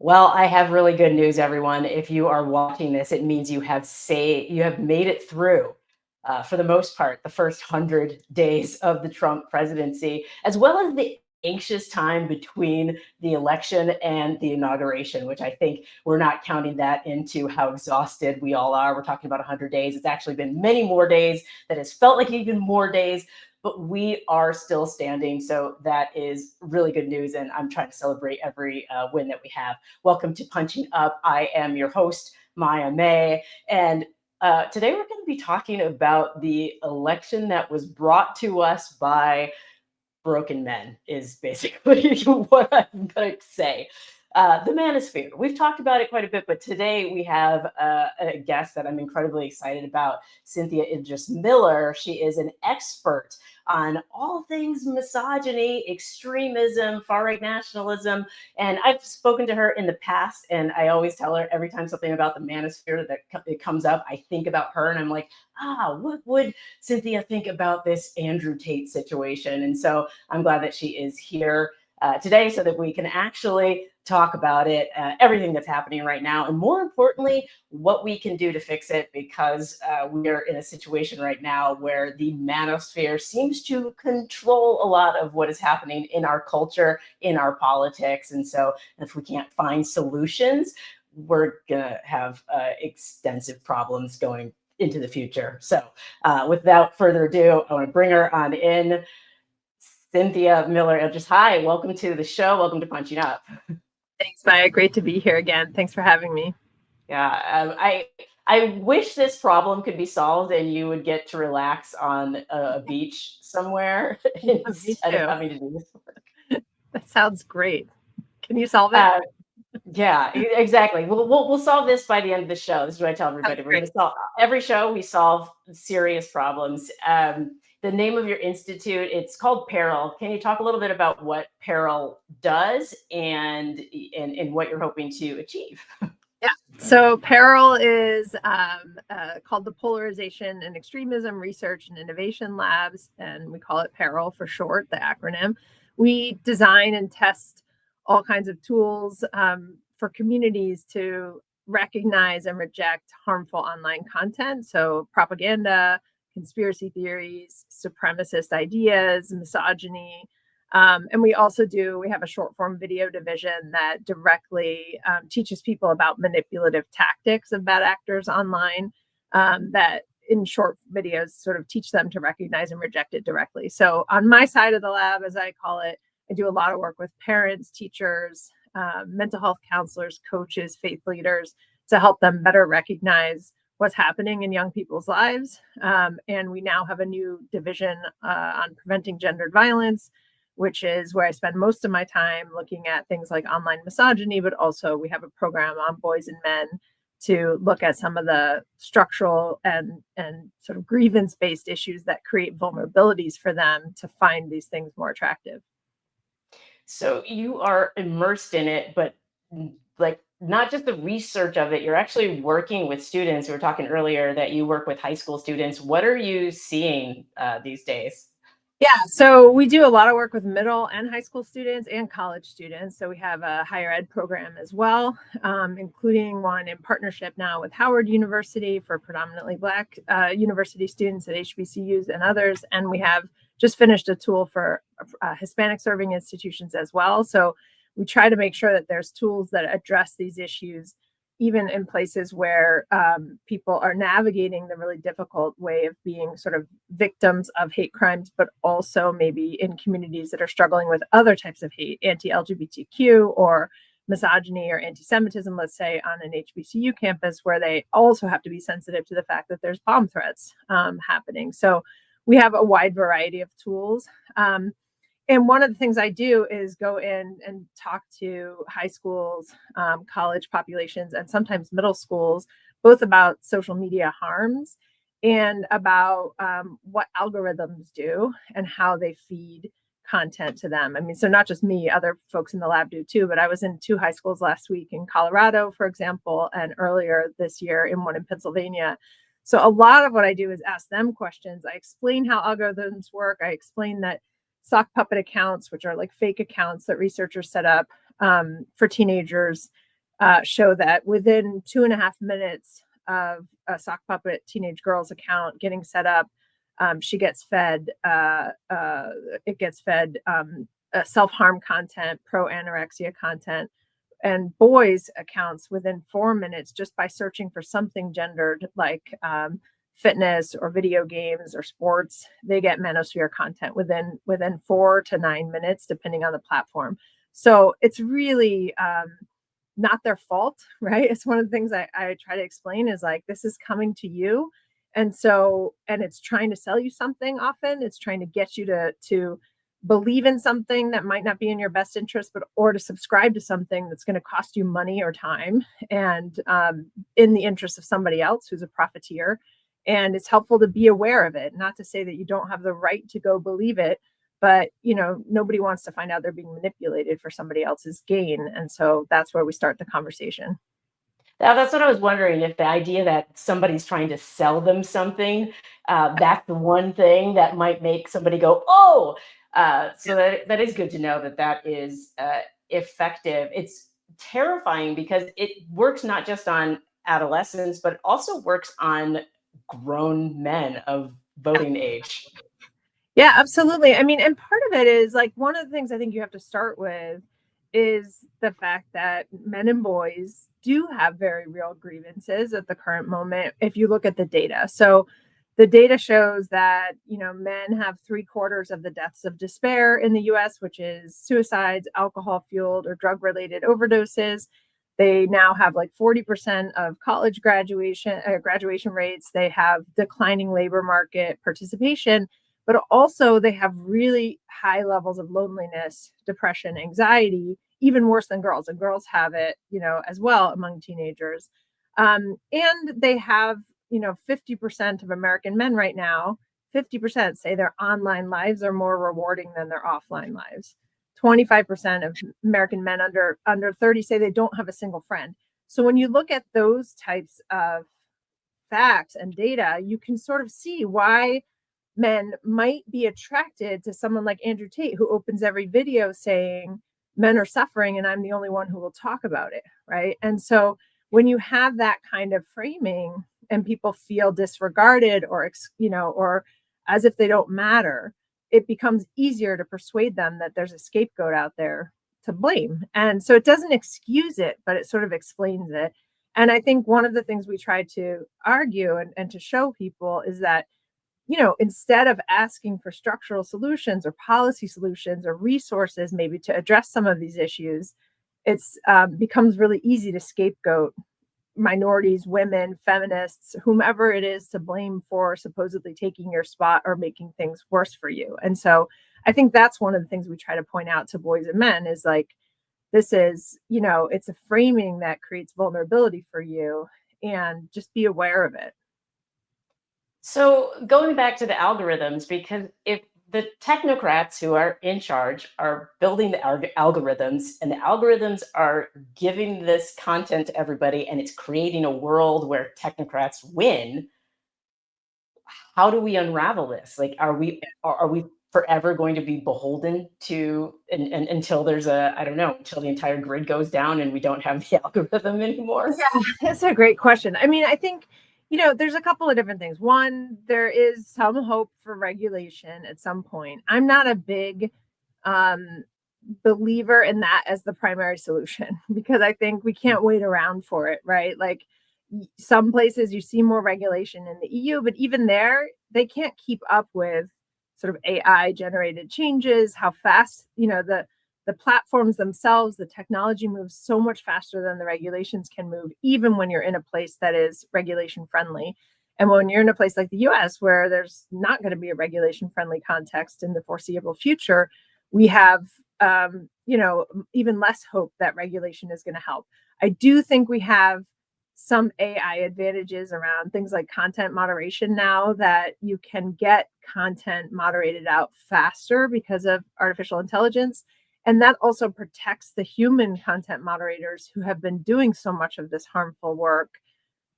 Well, I have really good news, everyone. If you are watching this, it means you have made it through, for the most part, the first 100 days of the Trump presidency, as well as the anxious time between the election and the inauguration, which I think we're not counting that into how exhausted we all are. We're talking about 100 days. It's actually been many more days that has felt like even more days, but we are still standing. So that is really good news. And I'm trying to celebrate every win that we have. Welcome to Punching Up. I am your host, Maya May. And today we're going to be talking about the election that was brought to us by broken men, is basically what I'm going to say. The manosphere. We've talked about it quite a bit, but today we have a guest that I'm incredibly excited about, Cynthia Idriss Miller. She is an expert on all things misogyny, extremism, far right nationalism. And I've spoken to her in the past, and I always tell her every time something about the manosphere that it comes up, I think about her and I'm like, what would Cynthia think about this Andrew Tate situation? And so I'm glad that she is here today so that we can actually talk about it, everything that's happening right now, and more importantly, what we can do to fix it, because we are in a situation right now where the manosphere seems to control a lot of what is happening in our culture, in our politics. And so if we can't find solutions, we're gonna have extensive problems going into the future. So without further ado, I want to bring her on in. Cynthia Miller-Idriss, hi, welcome to the show. Welcome to Punching Up. Thanks, Maya. Great to be here again. Thanks for having me. Yeah, I wish this problem could be solved and you would get to relax on a beach somewhere instead of having to do this work. That sounds great. Can you solve it? Yeah, exactly. We'll solve this by the end of the show. This is what I tell everybody. We're going to solve every show. We solve serious problems. The name of your institute, it's called Peril. Can you talk a little bit about what Peril does and what you're hoping to achieve? Yeah. So Peril is called the Polarization and Extremism Research and Innovation Labs, and we call it Peril for short, the acronym. We design and test all kinds of tools for communities to recognize and reject harmful online content. So propaganda, conspiracy theories, supremacist ideas, misogyny. And we have a short form video division that directly teaches people about manipulative tactics of bad actors online that in short videos sort of teach them to recognize and reject it directly. So on my side of the lab, as I call it, I do a lot of work with parents, teachers, mental health counselors, coaches, faith leaders to help them better recognize what's happening in young people's lives. And we now have a new division on preventing gendered violence, which is where I spend most of my time looking at things like online misogyny, but also we have a program on boys and men to look at some of the structural and sort of grievance-based issues that create vulnerabilities for them to find these things more attractive. So you are immersed in it, but like not just the research of it, you're actually working with students. We were talking earlier that you work with high school students. What are you seeing these days? Yeah, so we do a lot of work with middle and high school students and college students. So we have a higher ed program as well, including one in partnership now with Howard University for predominantly Black university students at HBCUs and others. And we have just finished a tool for Hispanic serving institutions as well. So we try to make sure that there's tools that address these issues even in places where people are navigating the really difficult way of being sort of victims of hate crimes, but also maybe in communities that are struggling with other types of hate, anti-LGBTQ or misogyny or anti-Semitism, let's say on an HBCU campus, where they also have to be sensitive to the fact that there's bomb threats happening. So we have a wide variety of tools. And one of the things I do is go in and talk to high schools, college populations, and sometimes middle schools, both about social media harms and about what algorithms do and how they feed content to them. I mean, so not just me, other folks in the lab do too, but I was in 2 high schools last week in Colorado, for example, and earlier this year in one in Pennsylvania. So a lot of what I do is ask them questions. I explain how algorithms work. I explain that sock puppet accounts, which are like fake accounts that researchers set up for teenagers, show that within 2.5 minutes of a sock puppet teenage girl's account getting set up, she gets fed, it gets fed self-harm content, pro-anorexia content, and boys' accounts within 4 minutes just by searching for something gendered like fitness or video games or sports. They get manosphere content within 4 to 9 minutes, depending on the platform. So it's really not their fault, right? It's one of the things I try to explain is like, this is coming to you. And so, and it's trying to sell you something often. It's trying to get you to believe in something that might not be in your best interest, but or to subscribe to something that's going to cost you money or time, and in the interest of somebody else who's a profiteer. And it's helpful to be aware of it, not to say that you don't have the right to go believe it, but nobody wants to find out they're being manipulated for somebody else's gain. And so that's where we start the conversation. Now, that's what I was wondering, if the idea that somebody's trying to sell them something, that's the one thing that might make somebody go, oh, so that is good to know that that is effective. It's terrifying because it works not just on adolescents, but it also works on grown men of voting age. Yeah, absolutely. I mean, and part of it is like one of the things I think you have to start with is the fact that men and boys do have very real grievances at the current moment if you look at the data. So the data shows that, men have 3/4 of the deaths of despair in the US, which is suicides, alcohol fueled or drug related overdoses. They now have like 40% of college graduation rates. They have declining labor market participation, but also they have really high levels of loneliness, depression, anxiety, even worse than girls. And girls have it, as well among teenagers. And they have, 50% of American men right now, 50% say their online lives are more rewarding than their offline lives. 25% of American men under 30 say they don't have a single friend. So when you look at those types of facts and data, you can sort of see why men might be attracted to someone like Andrew Tate, who opens every video saying men are suffering and I'm the only one who will talk about it, right? And so when you have that kind of framing and people feel disregarded or as if they don't matter, it becomes easier to persuade them that there's a scapegoat out there to blame. And so it doesn't excuse it, but it sort of explains it. And I think one of the things we try to argue and to show people is that, instead of asking for structural solutions or policy solutions or resources maybe to address some of these issues, it's becomes really easy to scapegoat minorities, women, feminists, whomever it is to blame for supposedly taking your spot or making things worse for you. And so I think that's one of the things we try to point out to boys and men is like, this is, it's a framing that creates vulnerability for you, and just be aware of it. So going back to the algorithms, because if the technocrats who are in charge are building the algorithms, and the algorithms are giving this content to everybody, and it's creating a world where technocrats win, how do we unravel this? Like, are we forever going to be beholden to and until there's a, I don't know, until the entire grid goes down and we don't have the algorithm anymore? Yeah, that's a great question. I mean, I think, there's a couple of different things. One, there is some hope for regulation at some point. I'm not a big um, believer in that as the primary solution because I think we can't wait around for it, right? Like some places you see more regulation in the EU, but even there, they can't keep up with sort of AI generated changes, how fast, the platforms themselves, the technology moves so much faster than the regulations can move, even when you're in a place that is regulation friendly. And when you're in a place like the US, where there's not going to be a regulation friendly context in the foreseeable future, we have, even less hope that regulation is going to help. I do think we have some AI advantages around things like content moderation now, that you can get content moderated out faster because of artificial intelligence. And that also protects the human content moderators who have been doing so much of this harmful work,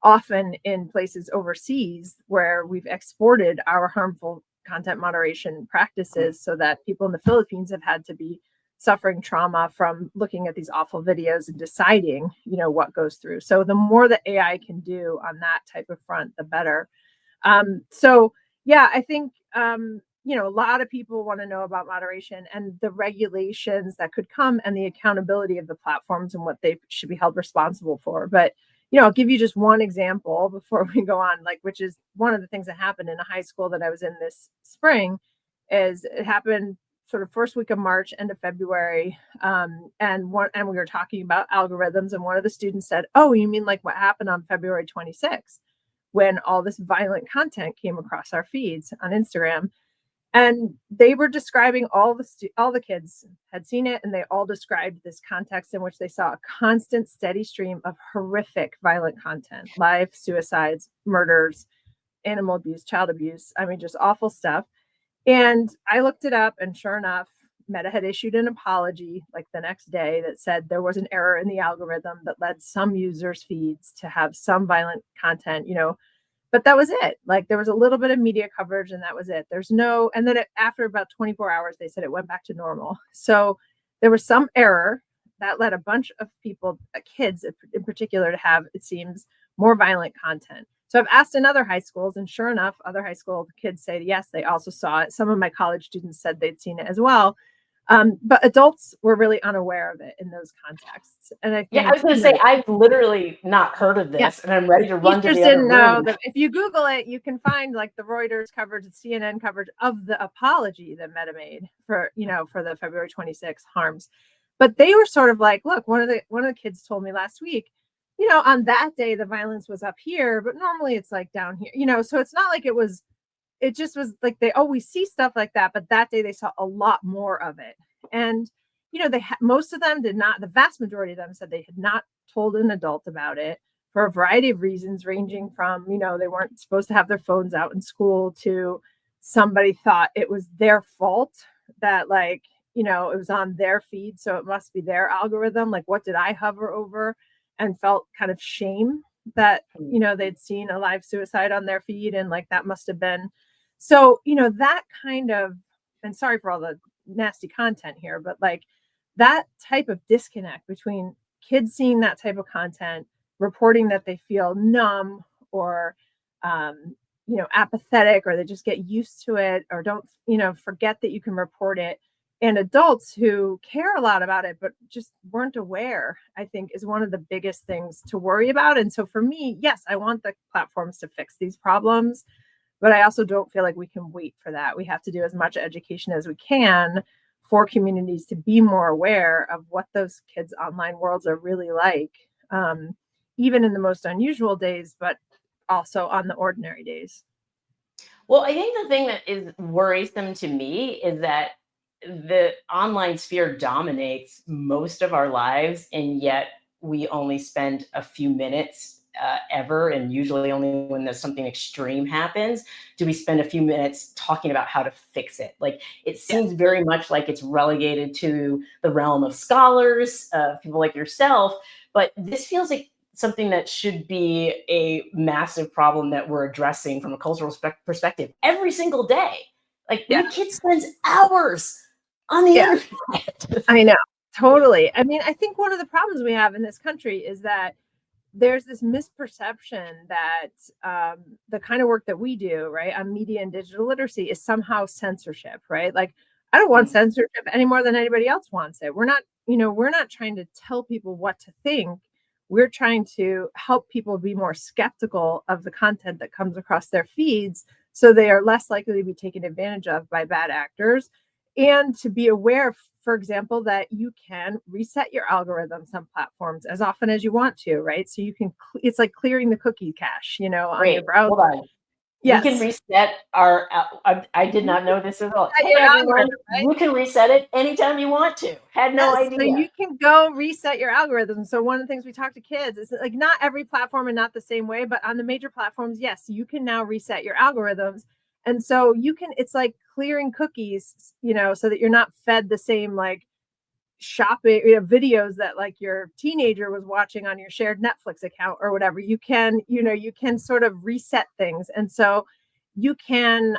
often in places overseas where we've exported our harmful content moderation practices so that people in the Philippines have had to be suffering trauma from looking at these awful videos and deciding, what goes through. So the more that AI can do on that type of front, the better. So yeah, I think, a lot of people want to know about moderation and the regulations that could come and the accountability of the platforms and what they should be held responsible for. But, I'll give you just one example before we go on, which is one of the things that happened in a high school that I was in this spring. Is it happened sort of first week of March, end of February. And we were talking about algorithms, and one of the students said, "Oh, you mean like what happened on February 26th? When all this violent content came across our feeds on Instagram." And they were describing all the kids had seen it, and they all described this context in which they saw a constant, steady stream of horrific, violent content, live suicides, murders, animal abuse, child abuse. I mean, just awful stuff. And I looked it up, and sure enough, Meta had issued an apology like the next day that said there was an error in the algorithm that led some users' feeds to have some violent content, but that was it. Like, there was a little bit of media coverage, and that was it. And then after about 24 hours, they said it went back to normal. So there was some error that led a bunch of people, kids in particular, to have, it seems, more violent content. So I've asked in other high schools, and sure enough, other high school kids say, yes, they also saw it. Some of my college students said they'd seen it as well. But adults were really unaware of it in those contexts. And I think, yeah, I was going to say, I've literally not heard of this, and I'm ready to run to the other room. Know that if you Google it, you can find like the Reuters coverage, the CNN coverage of the apology that Meta made for the February 26th harms. But they were sort of like, look, one of the kids told me last week, on that day the violence was up here, but normally it's like down here, so it's not like it just was like they always see stuff like that, but that day they saw a lot more of it. And most of them did not, the vast majority of them said they had not told an adult about it for a variety of reasons, ranging from, they weren't supposed to have their phones out in school, to somebody thought it was their fault that it was on their feed, so it must be their algorithm. Like, what did I hover over? And felt kind of shame that, they'd seen a live suicide on their feed, and like that must have been. So, that kind of, and sorry for all the nasty content here, but like that type of disconnect between kids seeing that type of content, reporting that they feel numb or, apathetic, or they just get used to it, or don't, forget that you can report it. And adults who care a lot about it, but just weren't aware, I think, is one of the biggest things to worry about. And so for me, yes, I want the platforms to fix these problems, but I also don't feel like we can wait for that. We have to do as much education as we can for communities to be more aware of what those kids' online worlds are really like, even in the most unusual days, but also on the ordinary days. Well, I think the thing that is worrisome to me is that the online sphere dominates most of our lives, and yet we only spend a few minutes ever, and usually only when there's something extreme happens, do we spend a few minutes talking about how to fix it. Like, it seems very much like it's relegated to the realm of scholars, people like yourself, but this feels like something that should be a massive problem that we're addressing from a cultural perspective every single day. Like, my kid spends hours on the internet. I know, totally. I mean, I think one of the problems we have in this country is that there's this misperception that the kind of work that we do, right, on media and digital literacy is somehow censorship, right? Like, I don't want censorship any more than anybody else wants it. We're not trying to tell people what to think. We're trying to help people be more skeptical of the content that comes across their feeds, so they are less likely to be taken advantage of by bad actors, and to be aware, for example, that you can reset your algorithms on platforms as often as you want to, right? So you can, it's like clearing the cookie cache, on your browser. Hold on. Yes. We can reset our, I did not know this at all. Hey, your everyone, algorithm, right? you can reset it anytime you want to. Had no idea. So you can go reset your algorithm. So one of the things we talk to kids is like, not every platform and not the same way, but on the major platforms, yes, you can now reset your algorithms. And so it's like clearing cookies, so that you're not fed the same like shopping videos that like your teenager was watching on your shared Netflix account or whatever. You can sort of reset things. And so you can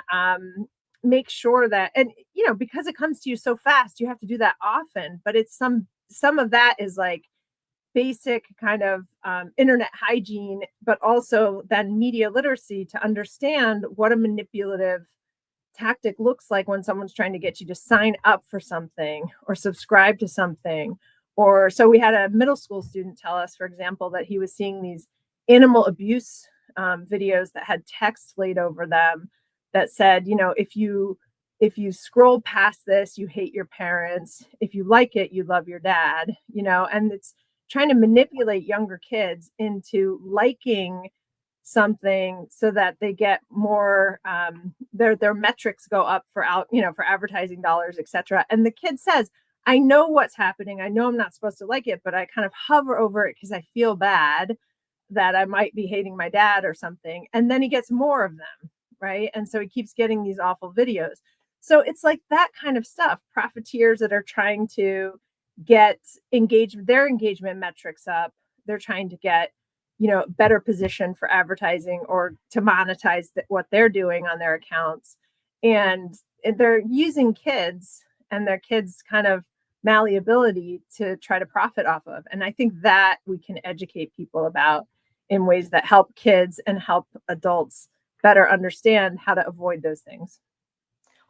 make sure that, and because it comes to you so fast, you have to do that often, but it's some of that is like basic kind of internet hygiene, but also then media literacy to understand what a manipulative tactic looks like when someone's trying to get you to sign up for something or subscribe to something. Or so we had a middle school student tell us, for example, that he was seeing these animal abuse videos that had text laid over them that said, if you scroll past this, you hate your parents. If you like it, you love your dad, and it's trying to manipulate younger kids into liking something so that they get more their metrics go up for advertising dollars, etc. And the kid says, I know what's happening, I know I'm not supposed to like it, but I kind of hover over it because I feel bad that I might be hating my dad or something. And then he gets more of them, right? And so he keeps getting these awful videos. So it's like that kind of stuff, profiteers that are trying to get their engagement metrics up. They're trying to get better position for advertising or to monetize what they're doing on their accounts. And they're using kids and their kids kind of malleability to try to profit off of. And I think that we can educate people about in ways that help kids and help adults better understand how to avoid those things.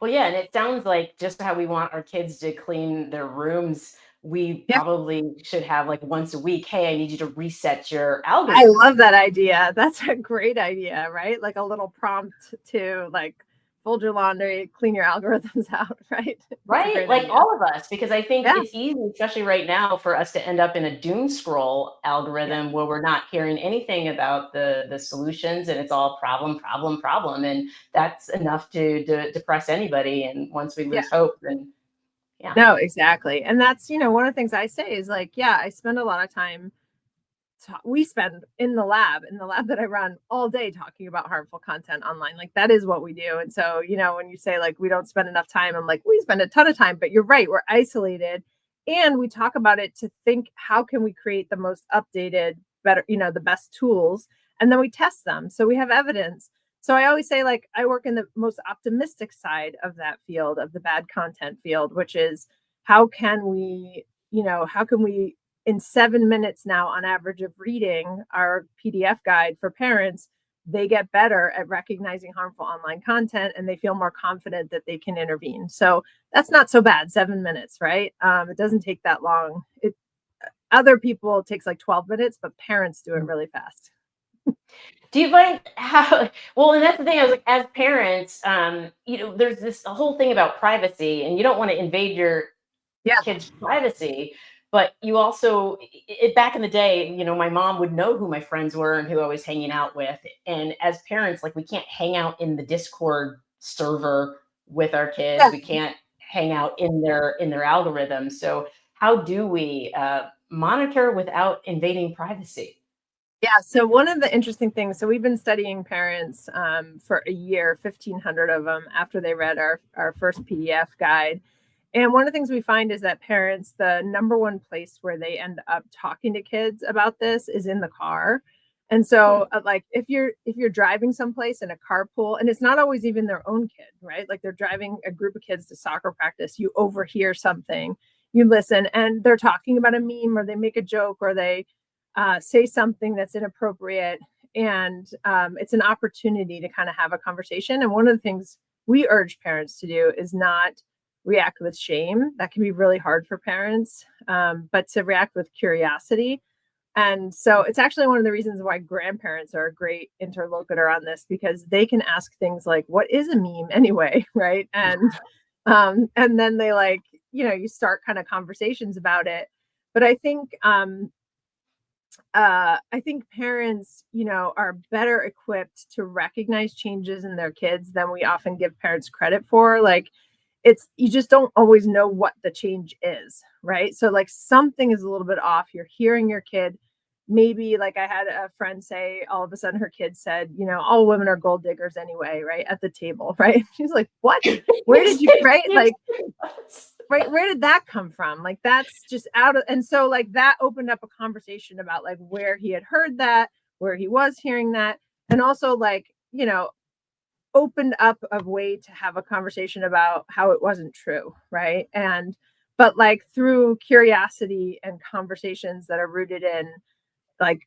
Well, yeah, and it sounds like just how we want our kids to clean their rooms, we Yeah. probably should have like once a week, hey, I need you to reset your I algorithm. love that idea. That's a great idea, right? Like a little prompt to like fold your laundry, clean your algorithms out, right? That's a Right? great Like idea. all of us, because I think Yeah. it's easy, especially right now, for us to end up in a doom scroll Yeah. algorithm where we're not hearing anything about the solutions, and it's all problem, problem, problem. And that's enough to depress anybody. And once we Yeah. lose hope, then yeah. No, exactly. And that's, one of the things I say is like, yeah, I spend a lot of time we spend in the lab that I run all day talking about harmful content online. Like that is what we do. And so, when you say like we don't spend enough time, I'm like, we spend a ton of time, but you're right, we're isolated. And we talk about it to think, how can we create the most updated, better, the best tools? And then we test them. So we have evidence. So I always say, like, I work in the most optimistic side of that field, of the bad content field, which is how can we, in 7 minutes now on average of reading our PDF guide for parents, they get better at recognizing harmful online content and they feel more confident that they can intervene. So that's not so bad, 7 minutes, right? It doesn't take that long. Other people, it takes like 12 minutes, but parents do it really fast. Do you find how well, and that's the thing, I was like, as parents, there's this a whole thing about privacy, and you don't want to invade your Yeah. kids' privacy, but you also back in the day, my mom would know who my friends were and who I was hanging out with. And as parents, like we can't hang out in the Discord server with our kids. Yeah. We can't hang out in their algorithms. So how do we monitor without invading privacy? Yeah. So one of the interesting things, so we've been studying parents for a year, 1,500 of them after they read our first PDF guide. And one of the things we find is that parents, the number one place where they end up talking to kids about this is in the car. And so like if you're driving someplace in a carpool, and it's not always even their own kid, right? Like they're driving a group of kids to soccer practice, you overhear something, you listen, and they're talking about a meme or they make a joke or they say something that's inappropriate. And it's an opportunity to kind of have a conversation. And one of the things we urge parents to do is not react with shame. That can be really hard for parents, but to react with curiosity. And so it's actually one of the reasons why grandparents are a great interlocutor on this, because they can ask things like, what is a meme anyway? Right. And then they you start kind of conversations about it. But I think parents, are better equipped to recognize changes in their kids than we often give parents credit for. Like you just don't always know what the change is, right? So like something is a little bit off. You're hearing your kid. Maybe like I had a friend say all of a sudden her kid said, all women are gold diggers anyway, right? At the table, right? She's like, what? Where did you, right? Like, right, where did that come from? Like that's just out of, and so like that opened up a conversation about like where he had heard that, where he was hearing that, and also like opened up a way to have a conversation about how it wasn't true, right? But like through curiosity and conversations that are rooted in like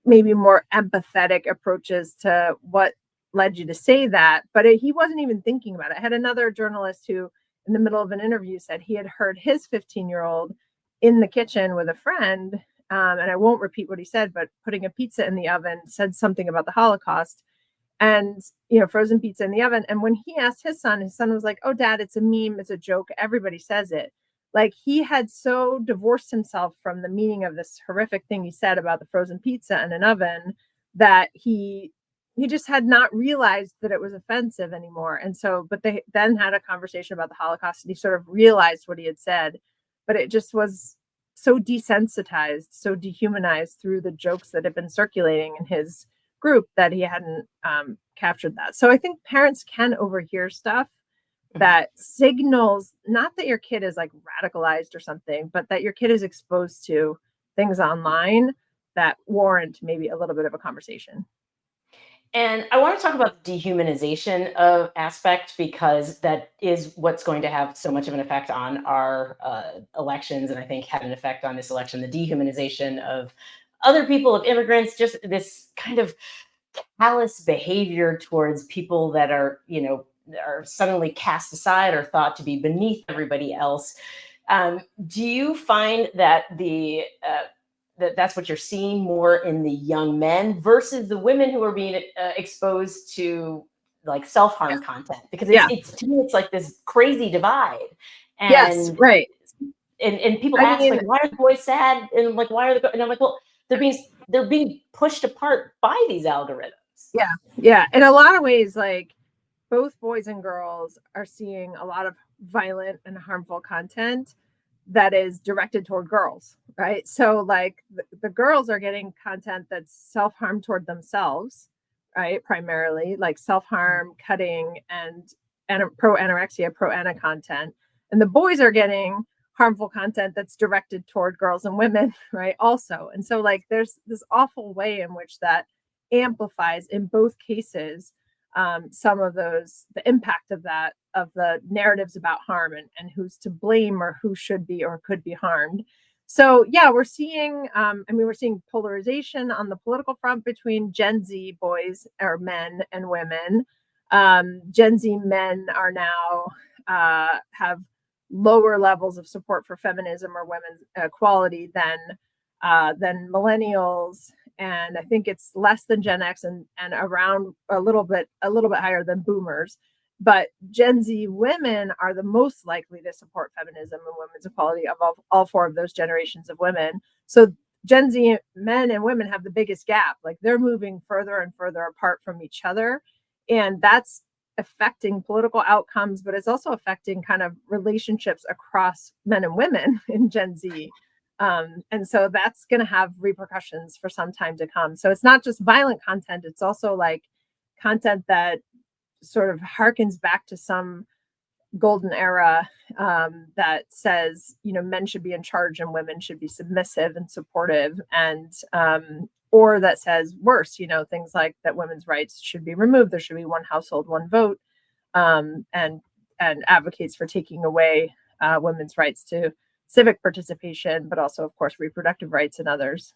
maybe more empathetic approaches to what led you to say that. But he wasn't even thinking about it. I had another journalist who, in the middle of an interview, said he had heard his 15-year-old in the kitchen with a friend. And I won't repeat what he said, but putting a pizza in the oven, said something about the Holocaust and, frozen pizza in the oven. And when he asked his son was like, "Oh, Dad, it's a meme. It's a joke. Everybody says it." Like he had so divorced himself from the meaning of this horrific thing he said about the frozen pizza in an oven that he just had not realized that it was offensive anymore. And so, but they then had a conversation about the Holocaust and he sort of realized what he had said, but it just was so desensitized, so dehumanized through the jokes that had been circulating in his group that he hadn't captured that. So I think parents can overhear stuff that signals not that your kid is like radicalized or something, but that your kid is exposed to things online that warrant maybe a little bit of a conversation. And I want to talk about the dehumanization of aspect because that is what's going to have so much of an effect on our elections, and I think had an effect on this election. The dehumanization of other people, of immigrants, just this kind of callous behavior towards people that are, are suddenly cast aside or thought to be beneath everybody else. Do you find that that's what you're seeing more in the young men versus the women who are being exposed to like self-harm content? Because it's to me, it's like this crazy divide. Yes, And right. and people I ask mean, like, why are the boys sad? And like, why are and I'm like, well, they're being pushed apart by these algorithms. yeah. In a lot of ways, like both boys and girls are seeing a lot of violent and harmful content that is directed toward girls, right? So like the girls are getting content that's self-harm toward themselves, right? Primarily like self-harm, cutting, and pro anorexia, pro ana content. And the boys are getting harmful content that's directed toward girls and women, right? Also. And so like there's this awful way in which that amplifies in both cases some of the impact of that, of the narratives about harm and who's to blame or who should be or could be harmed. So yeah, we're seeing, we're seeing polarization on the political front between Gen Z boys or men and women. Gen Z men are now have lower levels of support for feminism or women's equality than millennials, and I think it's less than Gen X and around a little bit higher than boomers. But Gen Z women are the most likely to support feminism and women's equality of all four of those generations of women. So Gen Z men and women have the biggest gap. Like they're moving further and further apart from each other. And that's affecting political outcomes, but it's also affecting kind of relationships across men and women in Gen Z. And so that's going to have repercussions for some time to come. So it's not just violent content, it's also like content that sort of harkens back to some golden era that says, men should be in charge and women should be submissive and supportive, and or that says worse, things like that women's rights should be removed. There should be one household, one vote, and advocates for taking away women's rights to civic participation, but also, of course, reproductive rights and others.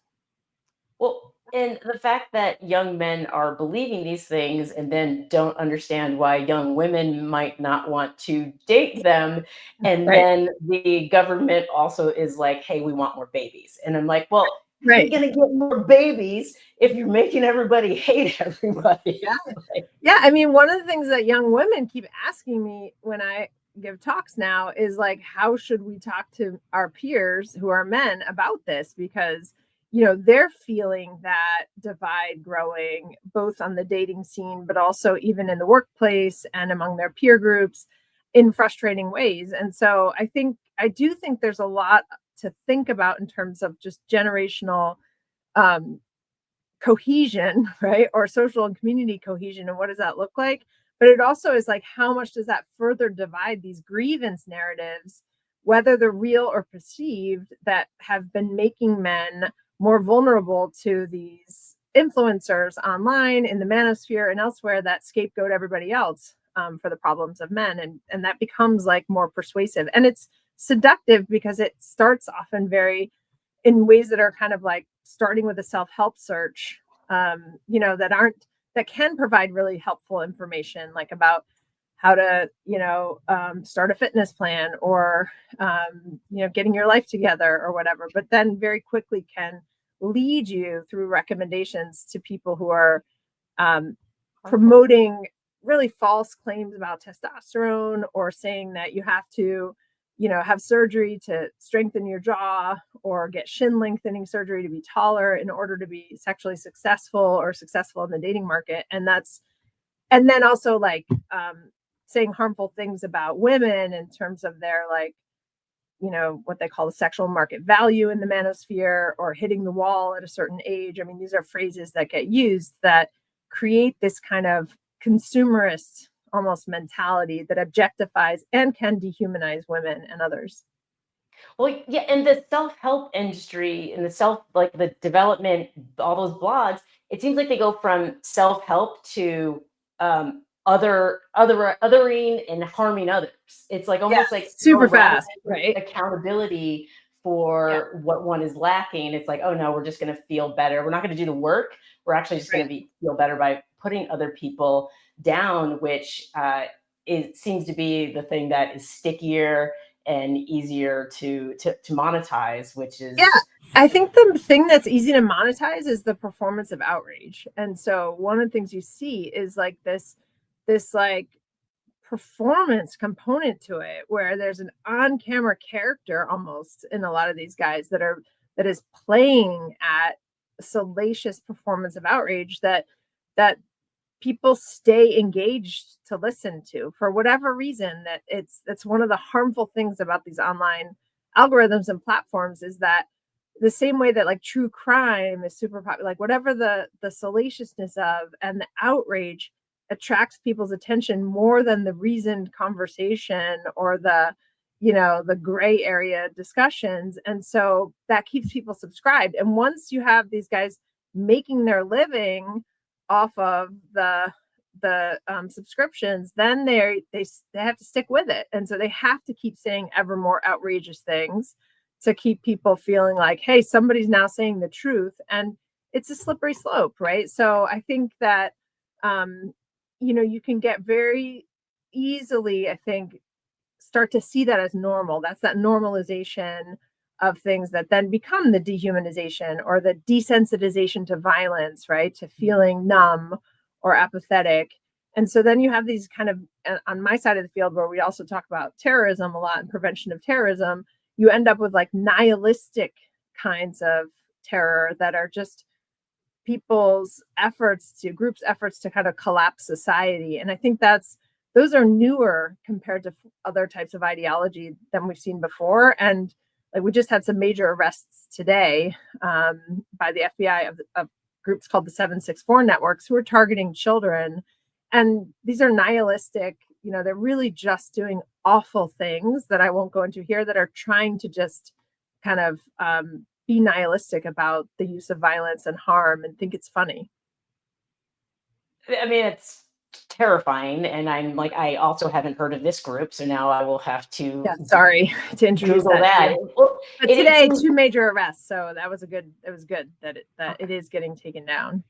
Well, and the fact that young men are believing these things and then don't understand why young women might not want to date them. And Right. then the government also is like, hey, we want more babies. And I'm like, well, Right. you're going to get more babies if you're making everybody hate everybody. Yeah. I mean, one of the things that young women keep asking me when I give talks now is like, how should we talk to our peers who are men about this? Because they're feeling that divide growing both on the dating scene, but also even in the workplace and among their peer groups in frustrating ways. And so I do think there's a lot to think about in terms of just generational cohesion, right? Or social and community cohesion. And what does that look like? But it also is like, how much does that further divide these grievance narratives, whether they're real or perceived, that have been making men more vulnerable to these influencers online in the manosphere and elsewhere that scapegoat everybody else for the problems of men, and that becomes like more persuasive, and it's seductive because it starts often very in ways that are kind of like starting with a self-help search, that can provide really helpful information, like about how to, start a fitness plan, or, getting your life together or whatever, but then very quickly can lead you through recommendations to people who are promoting really false claims about testosterone, or saying that you have to, have surgery to strengthen your jaw, or get shin lengthening surgery to be taller in order to be sexually successful or successful in the dating market. And then also like saying harmful things about women in terms of their, like, what they call the sexual market value in the manosphere, or hitting the wall at a certain age. I mean, these are phrases that get used that create this kind of consumerist almost mentality that objectifies and can dehumanize women and others. Well, yeah, and the self-help industry and the development, all those blogs, it seems like they go from self-help to othering and harming others. It's like almost like super fast, right? Accountability for what one is lacking. It's like, oh no, we're just going to feel better. We're not going to do the work. We're actually just going to feel better by putting other people down, which it seems to be the thing that is stickier and easier to monetize, which is I think the thing that's easy to monetize is the performance of outrage. And so one of the things you see is like this like performance component to it, where there's an on-camera character almost in a lot of these guys that is playing at salacious performance of outrage that people stay engaged to listen to for whatever reason. That's one of the harmful things about these online algorithms and platforms, is that the same way that like true crime is super popular, like whatever the salaciousness of and the outrage attracts people's attention more than the reasoned conversation or the gray area discussions. And so that keeps people subscribed. And once you have these guys making their living off of the subscriptions, then they have to stick with it, and so they have to keep saying ever more outrageous things to keep people feeling like, hey, somebody's now saying the truth. And it's a slippery slope, right? So I think that you can get very easily, I think, start to see that as normal. That's that normalization of things that then become the dehumanization or the desensitization to violence, right? To feeling numb or apathetic. And so then you have these kind of, on my side of the field, where we also talk about terrorism a lot and prevention of terrorism, you end up with like nihilistic kinds of terror that are just groups' efforts to kind of collapse society. And I think those are newer compared to other types of ideology than we've seen before. And like we just had some major arrests today by the FBI of groups called the 764 networks, who are targeting children. And these are nihilistic, they're really just doing awful things that I won't go into here, that are trying to just kind of be nihilistic about the use of violence and harm and think it's funny. I mean, it's terrifying. And I'm like, I also haven't heard of this group, so now I will have to sorry to introduce Google that. Well, but today, 2 major arrests, so it was good that it is getting taken down.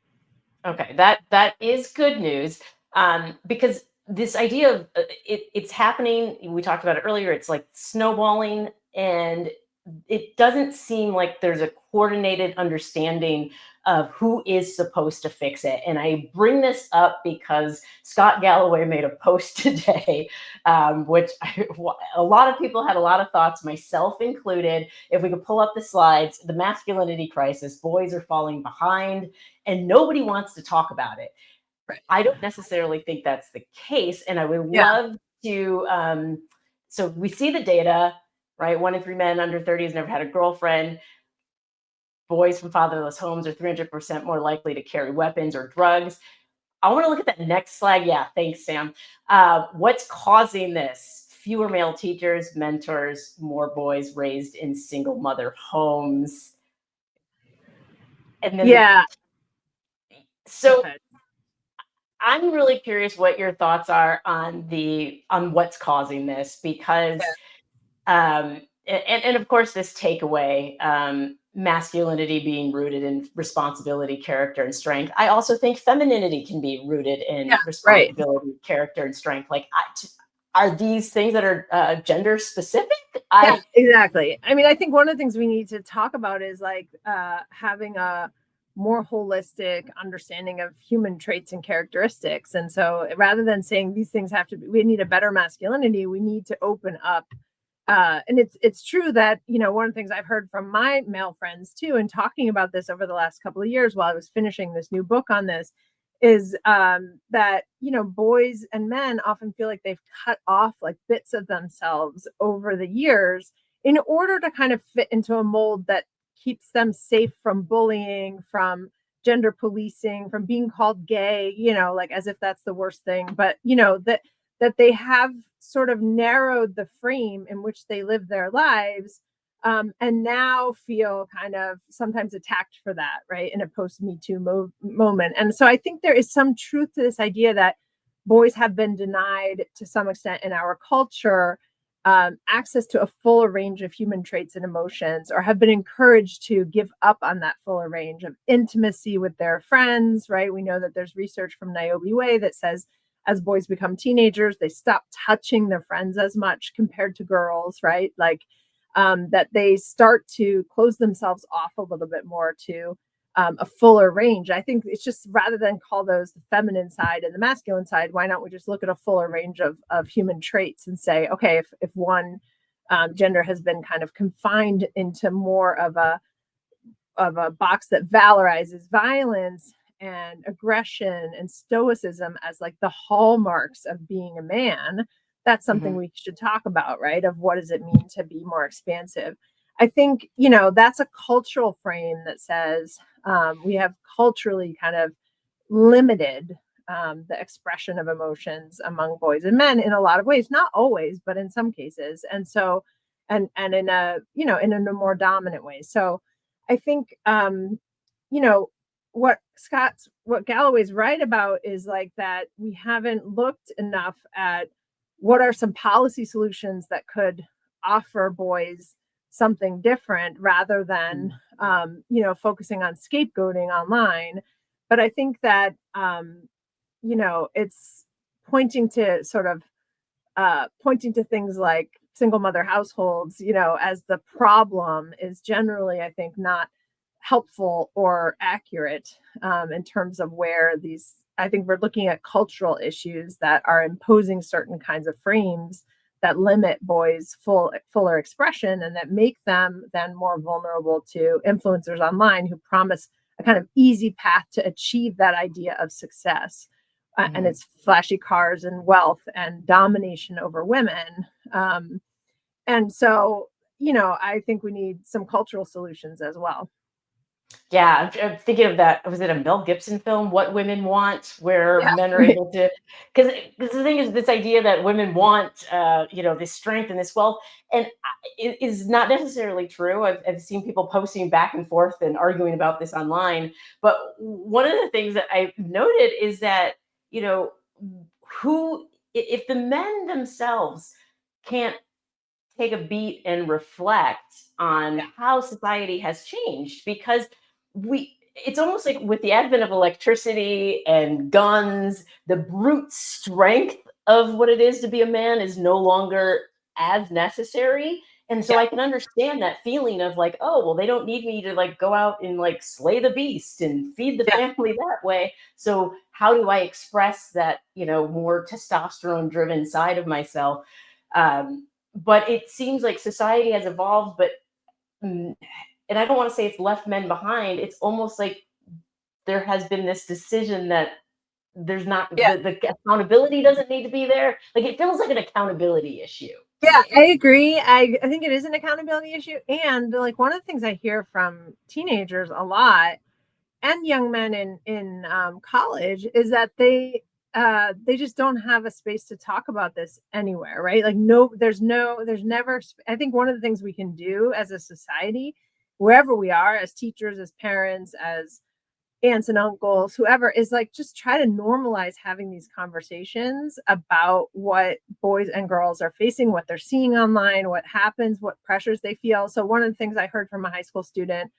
Okay, that is good news, because this idea of it's happening. We talked about it earlier. It's like snowballing, and it doesn't seem like there's a coordinated understanding of who is supposed to fix it. And I bring this up because Scott Galloway made a post today, which a lot of people had a lot of thoughts, myself included. If we could pull up the slides, the masculinity crisis, boys are falling behind, and nobody wants to talk about it. Right. I don't necessarily think that's the case. And I would love to, so we see the data, right? 1 in 3 men under 30 has never had a girlfriend. Boys from fatherless homes are 300% more likely to carry weapons or drugs. I want to look at that next slide. Yeah, thanks, Sam. What's causing this? Fewer male teachers, mentors, more boys raised in single mother homes. And then So I'm really curious what your thoughts are on what's causing this, because and of course this takeaway, masculinity being rooted in responsibility, character, and strength. I also think femininity can be rooted in responsibility, character, and strength. Like, are these things that are gender specific? Yeah, exactly. I mean, I think one of the things we need to talk about is like having a more holistic understanding of human traits and characteristics. And so rather than saying these things have to be, we need a better masculinity, we need to open up. And it's true that, you know, one of the things I've heard from my male friends too, and talking about this over the last couple of years while I was finishing this new book on this, is that, you know, boys and men often feel like they've cut off like bits of themselves over the years in order to kind of fit into a mold that keeps them safe from bullying, from gender policing, from being called gay, you know, like as if that's the worst thing. But, you know, that they have sort of narrowed the frame in which they live their lives, and now feel kind of sometimes attacked for that, right, in a post-Me Too moment. And so I think there is some truth to this idea that boys have been denied to some extent in our culture access to a fuller range of human traits and emotions, or have been encouraged to give up on that fuller range of intimacy with their friends, right? We know that there's research from Niobe Way that says as boys become teenagers, they stop touching their friends as much compared to girls, right? Like that they start to close themselves off a little bit more to a fuller range. I think it's just, rather than call those the feminine side and the masculine side, why not we just look at a fuller range of human traits and say, okay, if one gender has been kind of confined into more of a box that valorizes violence and aggression and stoicism as like the hallmarks of being a man, that's something we should talk about, right? Of what does it mean to be more expansive? I think, you know, that's a cultural frame that says we have culturally kind of limited the expression of emotions among boys and men in a lot of ways, not always, but in some cases. And so, and in a, you know, in a more dominant way. So I think, you know, what Galloway's right about is like that we haven't looked enough at what are some policy solutions that could offer boys something different, rather than, you know, focusing on scapegoating online. But I think that, you know, it's pointing to sort of pointing to things like single mother households, you know, as the problem is generally, I think, not helpful or accurate in terms of where these, I think we're looking at cultural issues that are imposing certain kinds of frames that limit boys' fuller expression, and that make them then more vulnerable to influencers online who promise a kind of easy path to achieve that idea of success. And it's flashy cars and wealth and domination over women. And so, you know, I think we need some cultural solutions as well. Yeah, I'm thinking of that. Was it a Mel Gibson film, What Women Want, where men are able to? Because the thing is, this idea that women want, you know, this strength and this wealth, and it is not necessarily true. I've seen people posting back and forth and arguing about this online. But one of the things that I've noted is that, you know, if the men themselves can't take a beat and reflect on how society has changed, because it's almost like with the advent of electricity and guns, the brute strength of what it is to be a man is no longer as necessary. And so I can understand that feeling of like, oh, well, they don't need me to like go out and like slay the beast and feed the family that way. So how do I express that, you know, more testosterone driven side of myself? But it seems like society has evolved, but and I don't want to say it's left men behind. It's almost like there has been this decision that there's not the accountability doesn't need to be there. Like, it feels like an accountability issue. Yeah, I agree. I think it is an accountability issue. And like one of the things I hear from teenagers a lot, and young men in college, is that they just don't have a space to talk about this anywhere, right? Like there's never. I think one of the things we can do as a society, wherever we are, as teachers, as parents, as aunts and uncles, whoever, is like, just try to normalize having these conversations about what boys and girls are facing, what they're seeing online, what happens, what pressures they feel. So one of the things I heard from a high school student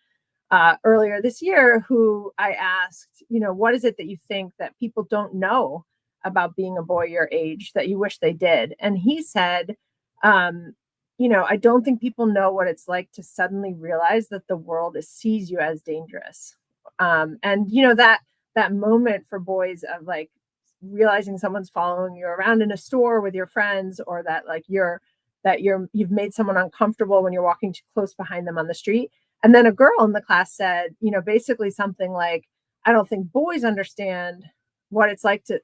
earlier this year, who I asked, what is it that you think that people don't know about being a boy your age that you wish they did? And he said, I don't think people know what it's like to suddenly realize that the world sees you as dangerous. And that moment for boys of like realizing someone's following you around in a store with your friends, or that like you've made someone uncomfortable when you're walking too close behind them on the street. And then a girl in the class said, basically something like, I don't think boys understand what it's like to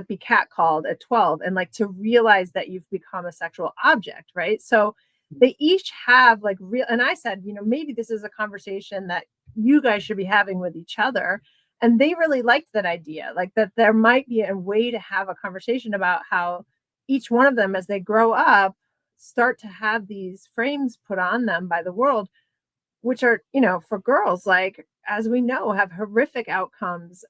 be catcalled at 12 and like to realize that you've become a sexual object, right? So they each have like real, and I said, maybe this is a conversation that you guys should be having with each other. And they really liked that idea, like that there might be a way to have a conversation about how each one of them, as they grow up, start to have these frames put on them by the world, which are, for girls, like, as we know, have horrific outcomes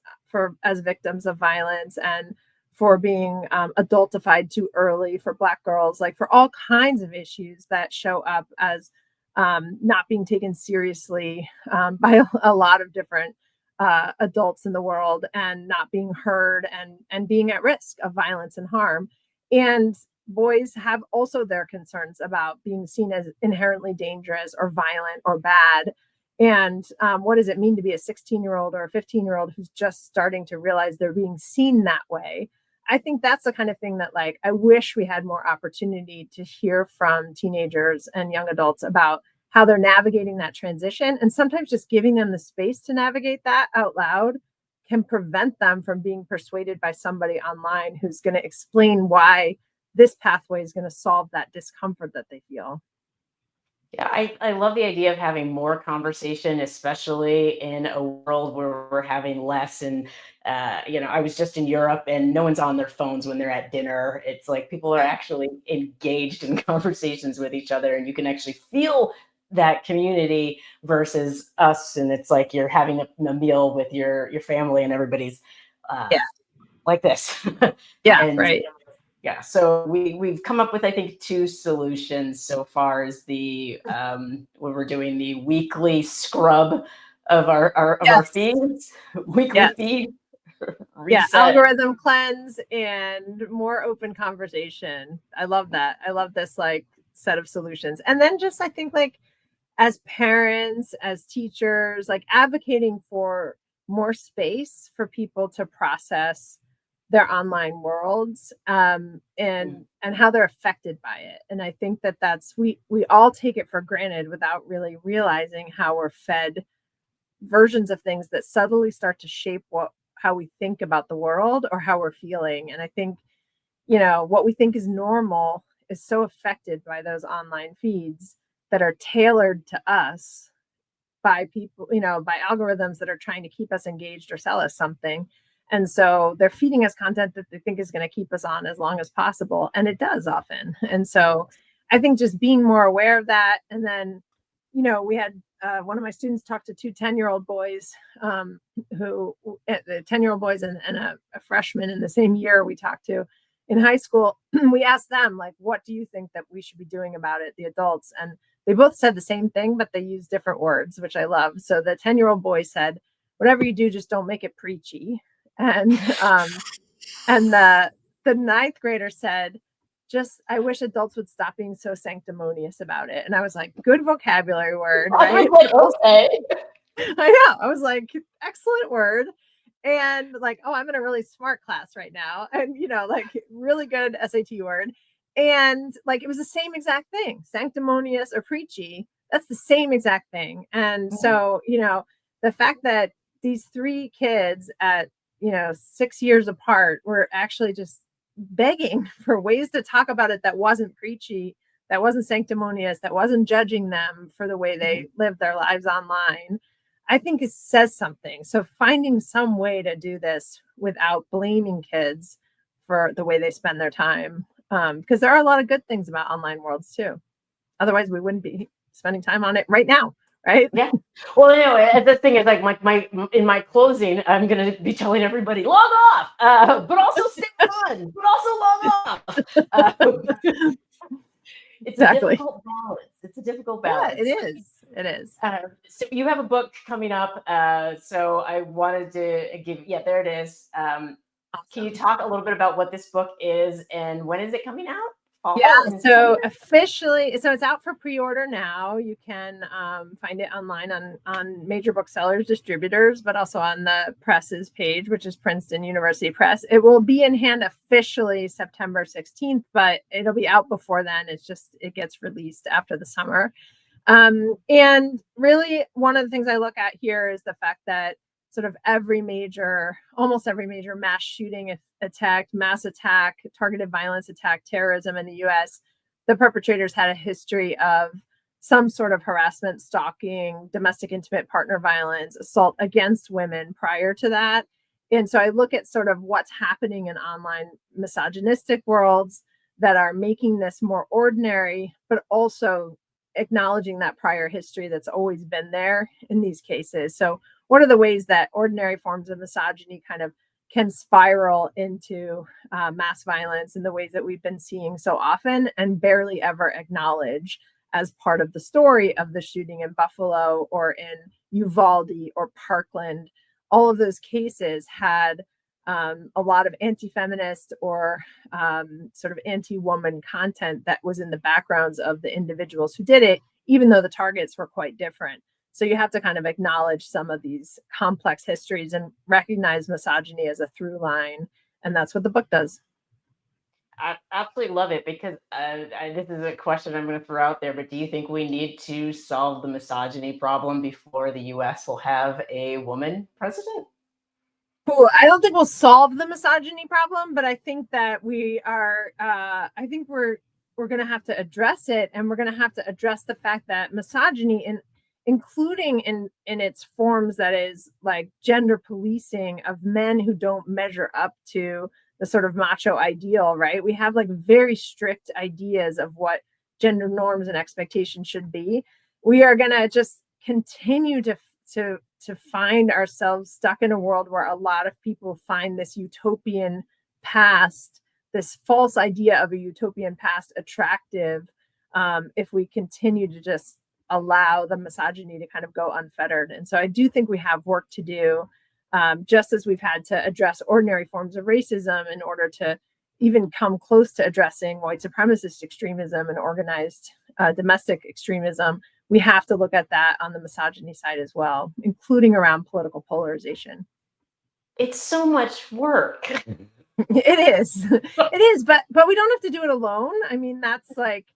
as victims of violence, and for being adultified too early, for Black girls, like for all kinds of issues that show up as not being taken seriously by a lot of different adults in the world, and not being heard, and being at risk of violence and harm. And boys have also their concerns about being seen as inherently dangerous or violent or bad. And what does it mean to be a 16-year-old or a 15-year-old who's just starting to realize they're being seen that way? I think that's the kind of thing that, like, I wish we had more opportunity to hear from teenagers and young adults about how they're navigating that transition. And sometimes just giving them the space to navigate that out loud can prevent them from being persuaded by somebody online who's going to explain why this pathway is going to solve that discomfort that they feel. Yeah, I love the idea of having more conversation, especially in a world where we're having less. And, I was just in Europe and no one's on their phones when they're at dinner. It's like people are actually engaged in conversations with each other, and you can actually feel that community versus us. And it's like you're having a meal with your family and everybody's Yeah. like this. Yeah. And Right. yeah, so we've come up with, I think, two solutions so far. Is the when we're doing the weekly scrub of our Yes. feeds, weekly Yes. feed Yeah. reset. Algorithm cleanse and more open conversation. I love that. I love this like set of solutions. And then just, I think, like, as parents, as teachers, like advocating for more space for people to process their online worlds, and how they're affected by it. And I think that we all take it for granted without really realizing how we're fed versions of things that subtly start to shape how we think about the world or how we're feeling. And I think, what we think is normal is so affected by those online feeds that are tailored to us by people, by algorithms that are trying to keep us engaged or sell us something. And so they're feeding us content that they think is going to keep us on as long as possible. And it does often. And so I think just being more aware of that. And then, we had one of my students talk to two 10-year-old boys, who 10-year-old boys and a freshman in the same year we talked to in high school. We asked them, like, what do you think that we should be doing about it, the adults? And they both said the same thing, but they used different words, which I love. So the 10-year-old boy said, whatever you do, just don't make it preachy. And the ninth grader said, just, I wish adults would stop being so sanctimonious about it. And I was like, good vocabulary word, right? Okay. I know. I was like, excellent word. And like, oh, I'm in a really smart class right now. And, like, really good SAT word. And like, it was the same exact thing, sanctimonious or preachy. That's the same exact thing. And so, the fact that these three kids at, 6 years apart were actually just begging for ways to talk about it that wasn't preachy, that wasn't sanctimonious, that wasn't judging them for the way they live their lives online, I think it says something. So finding some way to do this without blaming kids for the way they spend their time, because there are a lot of good things about online worlds too. Otherwise, we wouldn't be spending time on it right now, right? Yeah. Well, the thing is, like, in my closing, I'm gonna be telling everybody log off, but also stay on, but also log off. It's a Exactly. difficult balance. It's a difficult Yeah, it balance. is. It is. So you have a book coming up. So I wanted to give. Yeah, there it is. Can you Awesome. talk a little bit about what this book is and when is it coming out? Yeah, Fall in so September? officially, so it's out for pre-order now. You can find it online on major booksellers, distributors, but also on the press's page, which is Princeton University Press. It will be in hand officially September 16th, but it'll be out before then. It's just, it gets released after the summer. And really, one of the things I look at here is the fact that sort of almost every major mass shooting attack, mass attack, targeted violence attack, terrorism in the US, the perpetrators had a history of some sort of harassment, stalking, domestic intimate partner violence, assault against women prior to that. And so I look at sort of what's happening in online misogynistic worlds that are making this more ordinary, but also acknowledging that prior history that's always been there in these cases. So what are the ways that ordinary forms of misogyny kind of can spiral into mass violence in the ways that we've been seeing so often and barely ever acknowledge as part of the story of the shooting in Buffalo or in Uvalde or Parkland? All of those cases had a lot of anti-feminist or sort of anti-woman content that was in the backgrounds of the individuals who did it, even though the targets were quite different. So you have to kind of acknowledge some of these complex histories and recognize misogyny as a through line. And that's what the book does. I absolutely love it because this is a question I'm going to throw out there, but do you think we need to solve the misogyny problem before the US will have a woman president? Cool. I don't think we'll solve the misogyny problem, but I think that I think we're going to have to address it, and we're going to have to address the fact that misogyny, including in its forms that is like gender policing of men who don't measure up to the sort of macho ideal, right? We have like very strict ideas of what gender norms and expectations should be. We are going to just continue to find ourselves stuck in a world where a lot of people find this utopian past, this false idea of a utopian past attractive, if we continue to just allow the misogyny to kind of go unfettered. And so I do think we have work to do, just as we've had to address ordinary forms of racism in order to even come close to addressing white supremacist extremism and organized domestic extremism. We have to look at that on the misogyny side as well, including around political polarization. It's so much work. It is. It is, but we don't have to do it alone. I mean, that's like,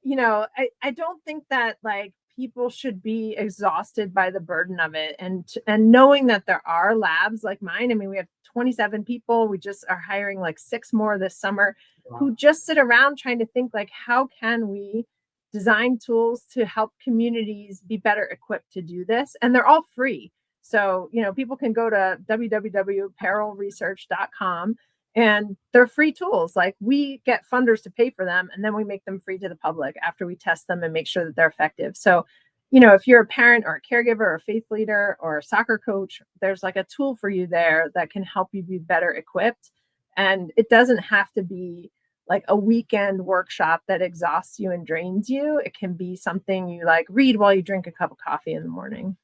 I don't think that like people should be exhausted by the burden of it, and knowing that there are labs like mine. I mean, we have 27 people. We just are hiring like 6 more this summer who just sit around trying to think like, how can we design tools to help communities be better equipped to do this? And they're all free. So, people can go to www.perilresearch.com, and they're free tools. Like, we get funders to pay for them, and then we make them free to the public after we test them and make sure that they're effective. So, if you're a parent or a caregiver or a faith leader or a soccer coach, there's like a tool for you there that can help you be better equipped. And it doesn't have to be like a weekend workshop that exhausts you and drains you. It can be something you like read while you drink a cup of coffee in the morning.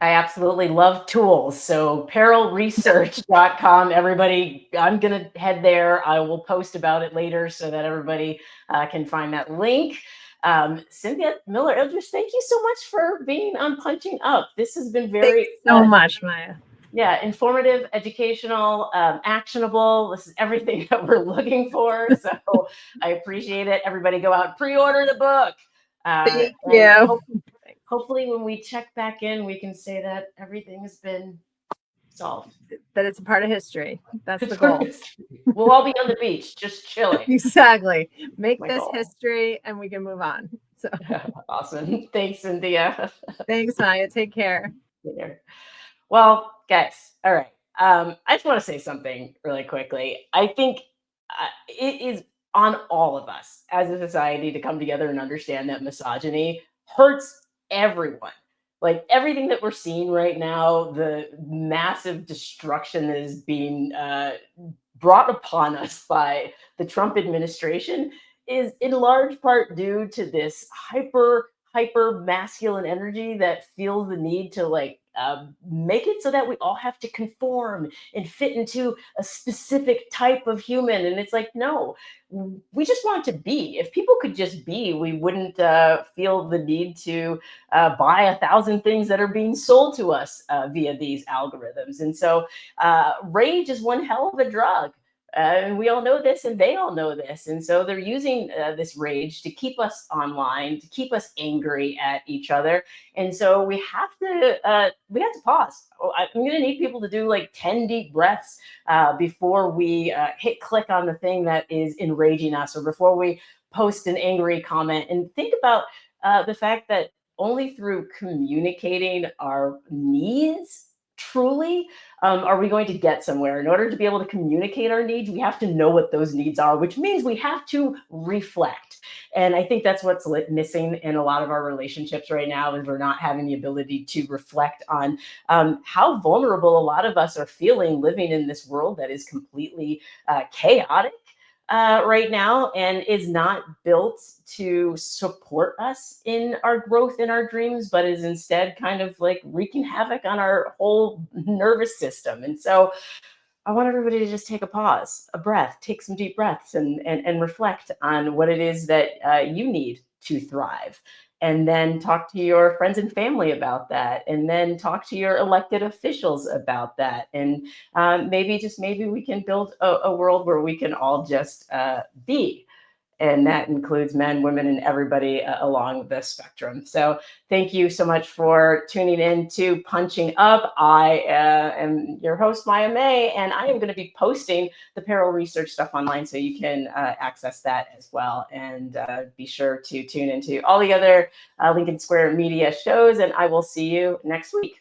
I absolutely love tools. So perilresearch.com, everybody, I'm going to head there. I will post about it later so that everybody can find that link. Cynthia Miller-Idriss, thank you so much for being on Punching Up. This has been very so much, Maya. Yeah, informative, educational, actionable. This is everything that we're looking for. So I appreciate it. Everybody go out and pre-order the book. Thank you. Hopefully when we check back in, we can say that everything has been solved. That it's a part of history. That's the goal. We'll all be on the beach, just chilling. Exactly. Make this history and we can move on. So awesome. Thanks, Cynthia. Thanks, Maya. Take care. Well, guys, all right. I just want to say something really quickly. I think it is on all of us as a society to come together and understand that misogyny hurts everyone. Like everything that we're seeing right now, the massive destruction that is being brought upon us by the Trump administration is in large part due to this hyper masculine energy that feels the need to like make it so that we all have to conform and fit into a specific type of human. And it's like, no, we just want to be. If people could just be, we wouldn't feel the need to buy 1,000 things that are being sold to us via these algorithms. And so rage is one hell of a drug. And we all know this, and they all know this. And so they're using this rage to keep us online, to keep us angry at each other. And so we have to pause. I'm going to need people to do like 10 deep breaths before we hit click on the thing that is enraging us, or before we post an angry comment, and think about the fact that only through communicating our needs truly are we going to get somewhere. In order to be able to communicate our needs, we have to know what those needs are, which means we have to reflect. And I think that's what's missing in a lot of our relationships right now, is we're not having the ability to reflect on how vulnerable a lot of us are feeling living in this world that is completely chaotic right now, and is not built to support us in our growth, in our dreams, but is instead kind of like wreaking havoc on our whole nervous system. And so I want everybody to just take a pause, a breath, take some deep breaths, and reflect on what it is that you need to thrive. And then talk to your friends and family about that. And then talk to your elected officials about that. And maybe we can build a world where we can all just be. And that includes men, women, and everybody along the spectrum. So thank you so much for tuning in to Punching Up. I am your host, Maya May, and I am going to be posting the Peril research stuff online, so you can access that as well. And be sure to tune into all the other Lincoln Square Media shows, and I will see you next week.